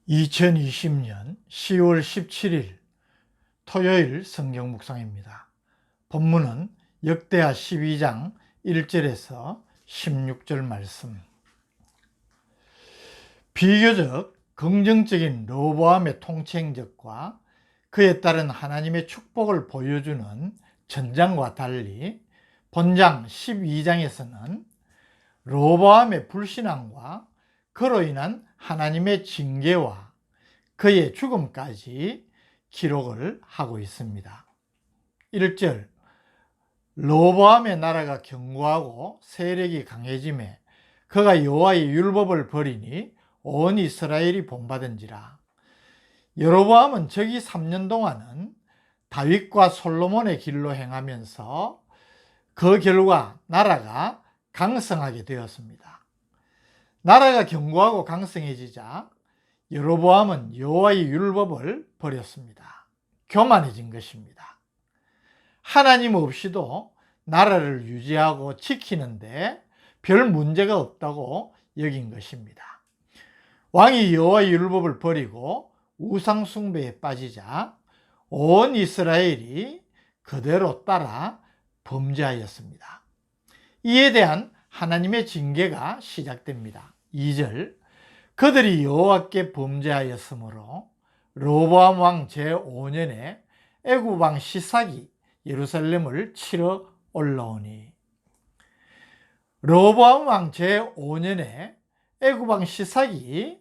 2020년 10월 17일 토요일 성경 묵상입니다. 본문은 역대하 12장 1절에서 16절 말씀. 비교적 긍정적인 르호보암의 통치 행적과 그에 따른 하나님의 축복을 보여주는 전장과 달리 본장 12장에서는 르호보암의 불신앙과 그로 인한 하나님의 징계와 그의 죽음까지 기록을 하고 있습니다. 1절, 르호보암의 나라가 견고하고 세력이 강해지매 그가 여호와의 율법을 버리니 온 이스라엘이 본받은지라. 여로보암은 저기 3년 동안은 다윗과 솔로몬의 길로 행하면서 그 결과 나라가 강성하게 되었습니다. 나라가 견고하고 강성해지자 여로보암은 여호와의 율법을 버렸습니다. 교만해진 것입니다. 하나님 없이도 나라를 유지하고 지키는데 별 문제가 없다고 여긴 것입니다. 왕이 여호와의 율법을 버리고 우상 숭배에 빠지자 온 이스라엘이 그대로 따라 범죄하였습니다. 이에 대한 하나님의 징계가 시작됩니다. 2절, 그들이 여호와께 범죄하였으므로 르호보암 왕 제5년에 애굽 왕 시삭이 예루살렘을 치러 올라오니. 르호보암 왕 제5년에 애굽 왕 시삭이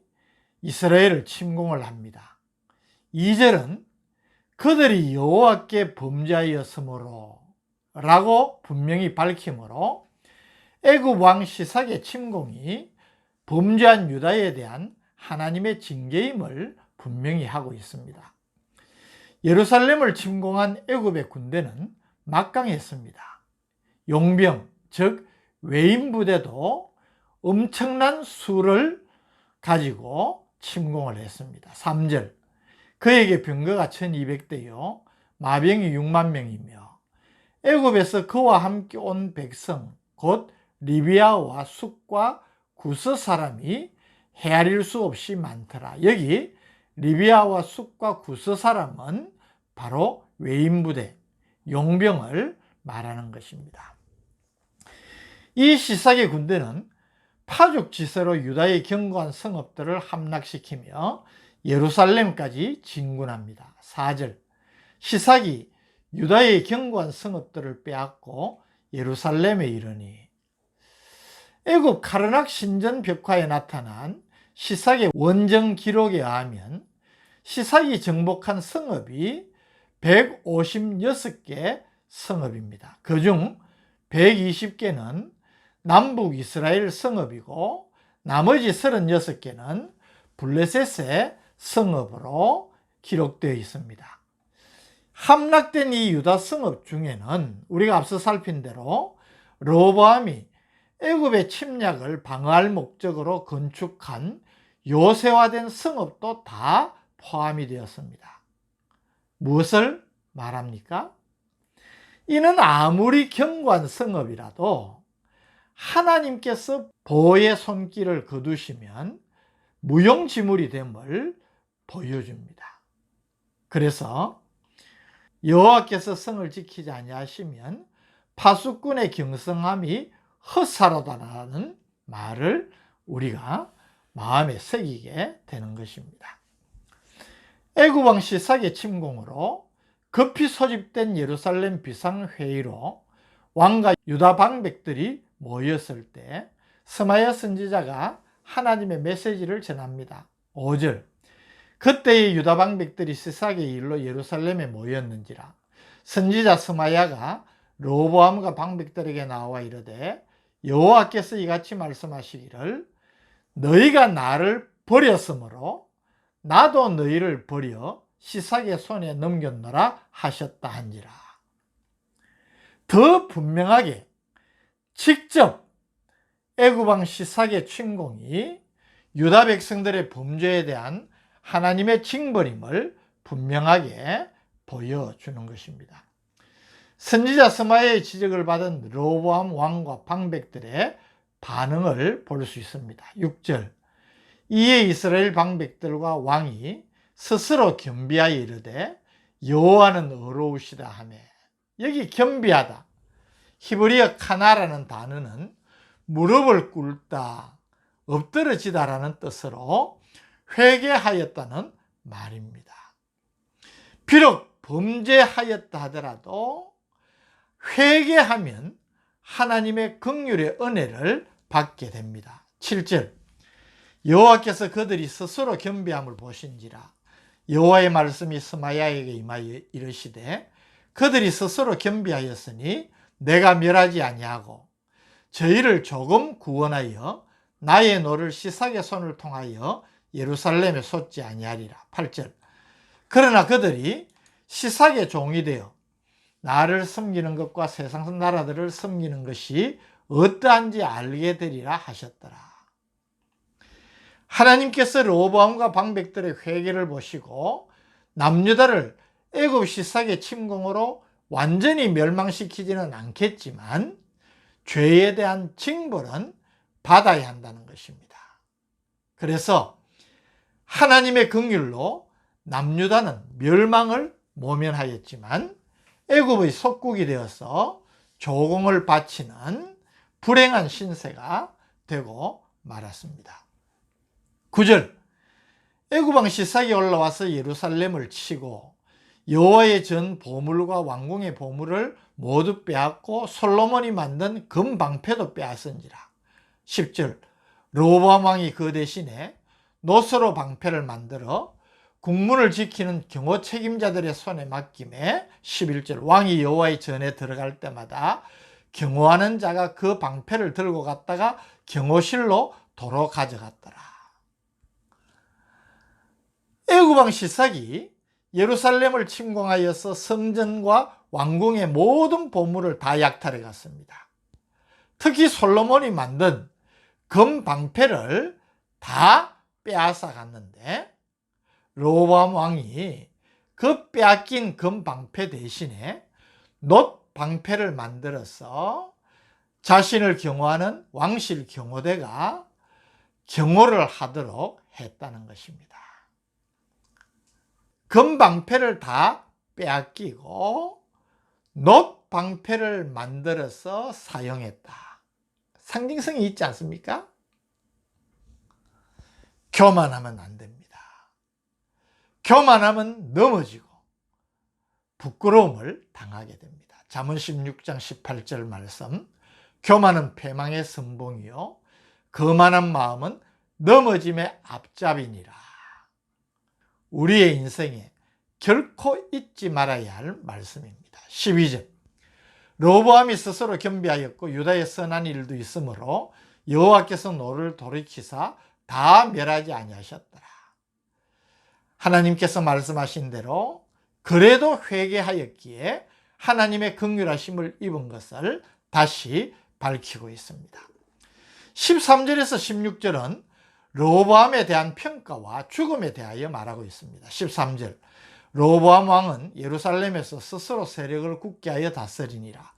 이스라엘을 침공을 합니다. 2절은 그들이 여호와께 범죄하였으므로 라고 분명히 밝히므로 애굽 왕 시삭의 침공이 범죄한 유다에 대한 하나님의 징계임을 분명히 하고 있습니다. 예루살렘을 침공한 애굽의 군대는 막강했습니다. 용병, 즉 외인부대도 엄청난 수를 가지고 침공을 했습니다. 3절, 그에게 병거가 1200대요 마병이 6만 명이며 애굽에서 그와 함께 온 백성 곧 리비아와 숫과 구스 사람이 헤아릴 수 없이 많더라. 여기 리비아와 숫과 구스 사람은 바로 외인부대, 용병을 말하는 것입니다. 이 시삭의 군대는 파죽지세로 유다의 견고한 성읍들을 함락시키며 예루살렘까지 진군합니다. 4절, 시삭이 유다의 견고한 성읍들을 빼앗고 예루살렘에 이르니. 애굽 카르낙 신전 벽화에 나타난 시삭의 원정 기록에 의하면 시삭이 정복한 성읍이 156개 성읍입니다. 그중 120개는 남북 이스라엘 성읍이고 나머지 36개는 블레셋의 성읍으로 기록되어 있습니다. 함락된 이 유다 성읍 중에는 우리가 앞서 살핀 대로 르호보암이 애굽의 침략을 방어할 목적으로 건축한 요새화된 성읍도 다 포함이 되었습니다. 무엇을 말합니까? 이는 아무리 견고한 성읍이라도 하나님께서 보호의 손길을 거두시면 무용지물이 됨을 보여줍니다. 그래서 여호와께서 성을 지키지 아니하시면 파수꾼의 경성함이 헛사로다라는 말을 우리가 마음에 새기게 되는 것입니다. 애굽 왕 시삭의 침공으로 급히 소집된 예루살렘 비상회의로 왕과 유다 방백들이 모였을 때 스마야 선지자가 하나님의 메시지를 전합니다. 5절, 그때의 유다 방백들이 시삭의 일로 예루살렘에 모였는지라. 선지자 스마야가 르호보암과 방백들에게 나와 이르되 여호와께서 이같이 말씀하시기를 너희가 나를 버렸으므로 나도 너희를 버려 시삭의 손에 넘겼노라 하셨다 한지라. 더 분명하게 직접 애굽 왕 시삭의 침공이 유다 백성들의 범죄에 대한 하나님의 징벌임을 분명하게 보여주는 것입니다. 선지자 스마야의 지적을 받은 르호보암 왕과 방백들의 반응을 볼 수 있습니다. 6절, 이에 이스라엘 방백들과 왕이 스스로 겸비하여 이르되 여호와는 의로우시다 하매, 여기 겸비하다, 히브리어 카나라는 단어는 무릎을 꿇다, 엎드러지다라는 뜻으로 회개하였다는 말입니다. 비록 범죄하였다 하더라도 회개하면 하나님의 긍휼의 은혜를 받게 됩니다. 7절, 여호와께서 그들이 스스로 겸비함을 보신지라 여호와의 말씀이 스마야에게 임하여 이르시되 그들이 스스로 겸비하였으니 내가 멸하지 아니하고 저희를 조금 구원하여 나의 노를 시삭의 손을 통하여 예루살렘에 쏟지 아니하리라. 8절, 그러나 그들이 시삭의 종이 되어 나를 섬기는 것과 세상 나라들을 섬기는 것이 어떠한지 알게 되리라 하셨더라. 하나님께서 르호보암과 방백들의 회개를 보시고 남유다를 애굽 시삭의 침공으로 완전히 멸망시키지는 않겠지만 죄에 대한 징벌은 받아야 한다는 것입니다. 그래서 하나님의 긍휼로 남유다는 멸망을 모면하였지만 애굽의 속국이 되어서 조공을 바치는 불행한 신세가 되고 말았습니다. 9절, 애굽 왕 시삭이 올라와서 예루살렘을 치고 여호와의 전 보물과 왕궁의 보물을 모두 빼앗고 솔로몬이 만든 금 방패도 빼앗은지라. 10절, 르호보암 왕이 그 대신에 노스로 방패를 만들어 국문을 지키는 경호 책임자들의 손에 맡김에 11절, 왕이 여호와의 전에 들어갈 때마다 경호하는 자가 그 방패를 들고 갔다가 경호실로 도로 가져갔더라. 애굽 왕 시삭이 예루살렘을 침공하여서 성전과 왕궁의 모든 보물을 다 약탈해 갔습니다. 특히 솔로몬이 만든 금 방패를 다 빼앗아 갔는데 르호보암 왕이 그 빼앗긴 금 방패 대신에 놋 방패를 만들어서 자신을 경호하는 왕실 경호대가 경호를 하도록 했다는 것입니다. 금 방패를 다 빼앗기고 놋 방패를 만들어서 사용했다. 상징성이 있지 않습니까? 교만하면 안 됩니다. 교만하면 넘어지고 부끄러움을 당하게 됩니다. 잠언 16장 18절 말씀, 교만은 패망의 선봉이요 거만한 마음은 넘어짐의 앞잡이니라. 우리의 인생에 결코 잊지 말아야 할 말씀입니다. 12절, 르호보암이 스스로 겸비하였고 유다에 선한 일도 있으므로 여호와께서 노를 돌이키사 다 멸하지 아니하셨더라. 하나님께서 말씀하신 대로 그래도 회개하였기에 하나님의 긍휼하심을 입은 것을 다시 밝히고 있습니다. 13절에서 16절은 르호보암에 대한 평가와 죽음에 대하여 말하고 있습니다. 13절, 르호보암 왕은 예루살렘에서 스스로 세력을 굳게 하여 다스리니라.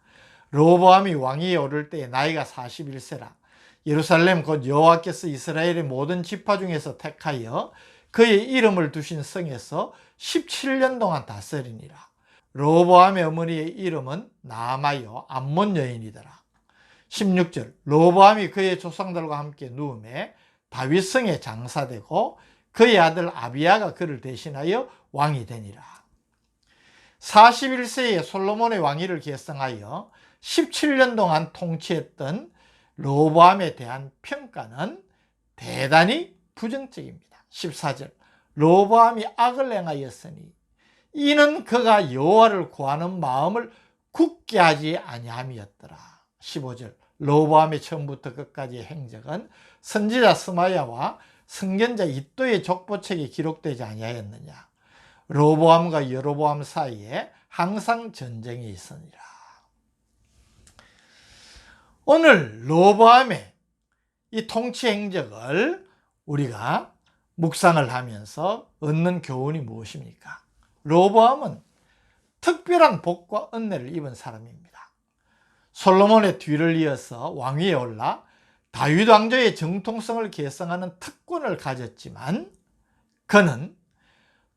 르호보암이 왕위에 오를 때에 나이가 41세라. 예루살렘 곧 여호와께서 이스라엘의 모든 지파 중에서 택하여 그의 이름을 두신 성에서 17년 동안 다스리니라. 르호보암의 어머니의 이름은 나아마여 암몬 여인이더라. 16절, 르호보암이 그의 조상들과 함께 누움에 다윗성에 장사되고 그의 아들 아비야가 그를 대신하여 왕이 되니라. 41세에 솔로몬의 왕위를 계승하여 17년 동안 통치했던 르호보암에 대한 평가는 대단히 부정적입니다. 14절, 르호보암이 악을 행하였으니 이는 그가 여호와를 구하는 마음을 굳게 하지 아니함이었더라. 15절, 르호보암의 처음부터 끝까지의 행적은 선지자 스마야와 선견자 이도의 족보책에 기록되지 아니하였느냐. 르호보암과 여로보암 사이에 항상 전쟁이 있으니라. 오늘 르호보암의 이 통치 행적을 우리가 묵상을 하면서 얻는 교훈이 무엇입니까? 르호보암은 특별한 복과 은혜를 입은 사람입니다. 솔로몬의 뒤를 이어서 왕위에 올라 다윗 왕조의 정통성을 계승하는 특권을 가졌지만 그는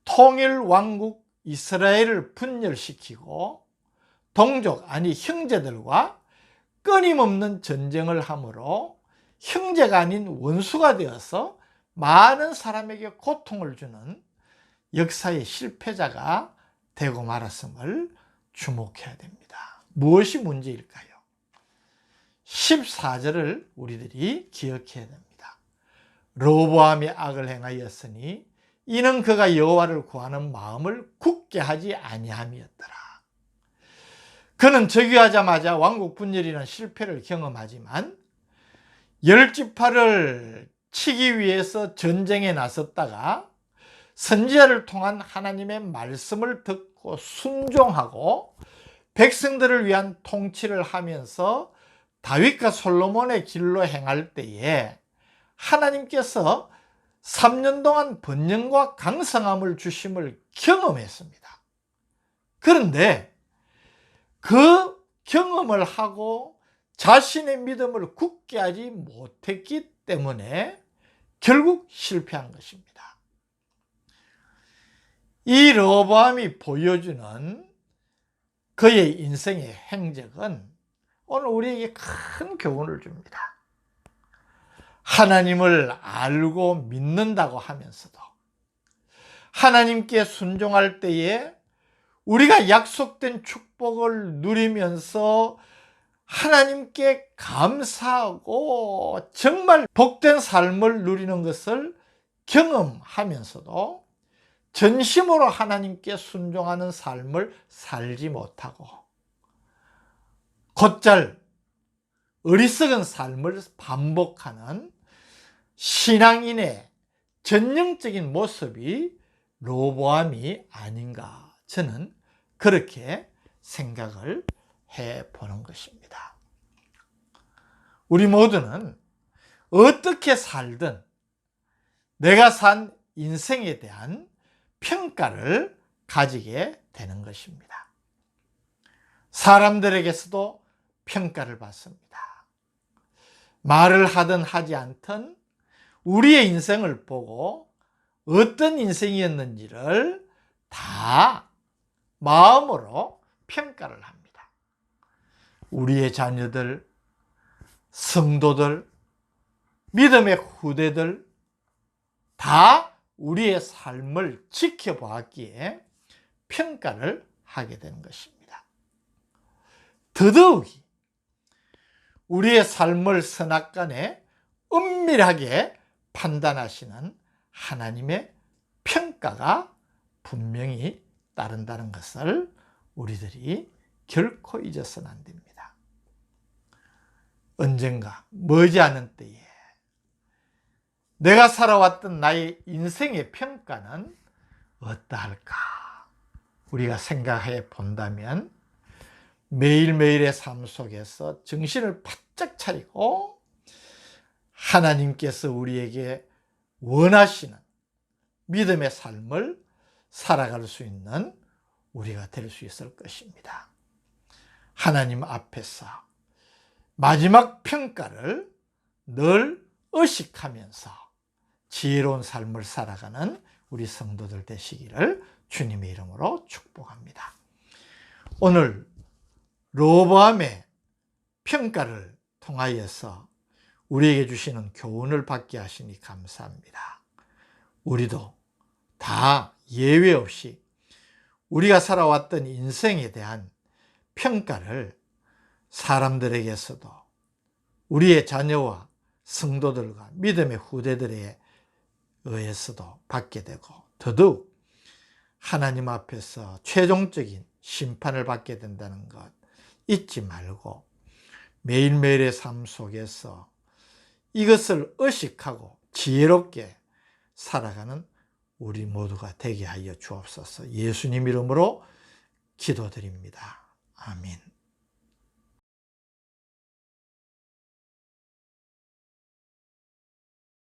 통일 왕국 이스라엘을 분열시키고 동족 아니 형제들과 끊임없는 전쟁을 함으로 형제가 아닌 원수가 되어서 많은 사람에게 고통을 주는 역사의 실패자가 되고 말았음을 주목해야 됩니다. 무엇이 문제일까요? 14절을 우리들이 기억해야 됩니다. 르호보암이 악을 행하였으니 이는 그가 여호와를 구하는 마음을 굳게 하지 아니함이었더라. 그는 즉위하자마자 왕국 분열이라는 실패를 경험하지만 10지파를 치기 위해서 전쟁에 나섰다가 선지자를 통한 하나님의 말씀을 듣고 순종하고 백성들을 위한 통치를 하면서 다윗과 솔로몬의 길로 행할 때에 하나님께서 3년 동안 번영과 강성함을 주심을 경험했습니다. 그런데 그 경험을 하고 자신의 믿음을 굳게 하지 못했기 때문에 결국 실패한 것입니다. 이 르호보암이 보여주는 그의 인생의 행적은 오늘 우리에게 큰 교훈을 줍니다. 하나님을 알고 믿는다고 하면서도 하나님께 순종할 때에 우리가 약속된 축복을 누리면서 하나님께 감사하고 정말 복된 삶을 누리는 것을 경험하면서도 전심으로 하나님께 순종하는 삶을 살지 못하고 곧잘 어리석은 삶을 반복하는 신앙인의 전형적인 모습이 르호보암이 아닌가, 저는 그렇게 생각을 해보는 것입니다. 우리 모두는 어떻게 살든 내가 산 인생에 대한 평가를 가지게 되는 것입니다. 사람들에게서도 평가를 받습니다. 말을 하든 하지 않든 우리의 인생을 보고 어떤 인생이었는지를 다 마음으로 평가를 합니다. 우리의 자녀들, 성도들, 믿음의 후대들 다 우리의 삶을 지켜보았기에 평가를 하게 되는 것입니다. 더더욱이 우리의 삶을 선악간에 은밀하게 판단하시는 하나님의 평가가 분명히 따른다는 것을 우리들이 결코 잊어서는 안 됩니다. 언젠가 머지않은 때에 내가 살아왔던 나의 인생의 평가는 어떠할까? 우리가 생각해 본다면 매일매일의 삶 속에서 정신을 바짝 차리고 하나님께서 우리에게 원하시는 믿음의 삶을 살아갈 수 있는 우리가 될 수 있을 것입니다. 하나님 앞에서 마지막 평가를 늘 의식하면서 지혜로운 삶을 살아가는 우리 성도들 되시기를 주님의 이름으로 축복합니다. 오늘 르호보암의 평가를 통하여서 우리에게 주시는 교훈을 받게 하시니 감사합니다. 우리도 다 예외 없이 우리가 살아왔던 인생에 대한 평가를 사람들에게서도 우리의 자녀와 성도들과 믿음의 후대들에 의해서도 받게 되고 더더욱 하나님 앞에서 최종적인 심판을 받게 된다는 것 잊지 말고 매일매일의 삶 속에서 이것을 의식하고 지혜롭게 살아가는 우리 모두가 되게 하여 주옵소서. 예수님 이름으로 기도드립니다. 아멘.